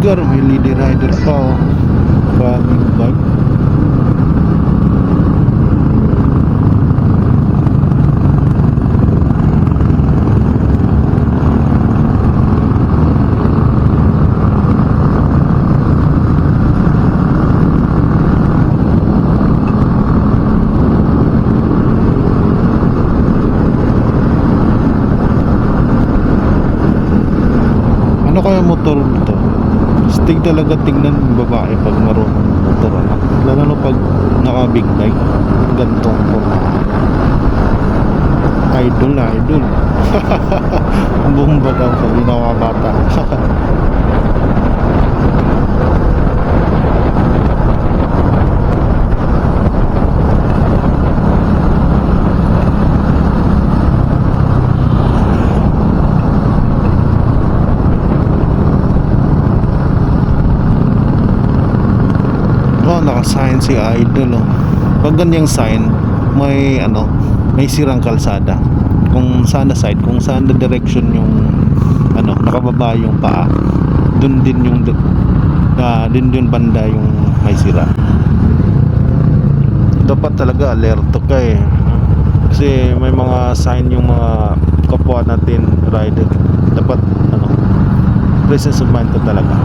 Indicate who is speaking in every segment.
Speaker 1: lugar may lady rider pa oh. Maraming bike. Ano kaya motor nito? Stig talaga tingnan ng babae pag marunong motor, ano? Lalo na pag naka big bike, gantong forma. Idol. Bomba daw sabi ng mga bata. Naka-sign si Idol oh. Pag ganyang sign, may ano, may sirang kalsada. Kung saan na side, kung saan na direction yung ano, nakababa yung paa, dun din yung din banda yung may sira. Dapat talaga alerto ka eh. Kasi may mga sign yung mga kapwa natin rider. Dapat ano, presence of mind ka talaga.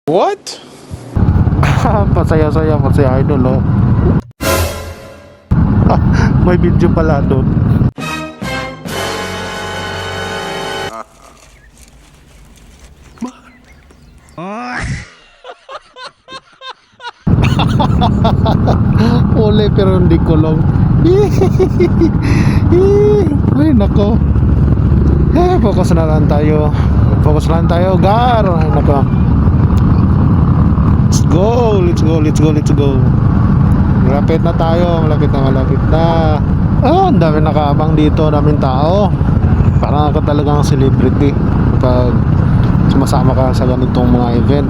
Speaker 1: What? Pasaya Idol oh. May video pala doon. Uli pero hindi kulong. Ay nako. Focus na lang tayo. Gar. Ay nako. Let's go. Malapit na tayo, malapit na. Ang dami nakaabang dito, daming tao. Parang ako talagang celebrity pag sumasama ka sa ganitong mga event.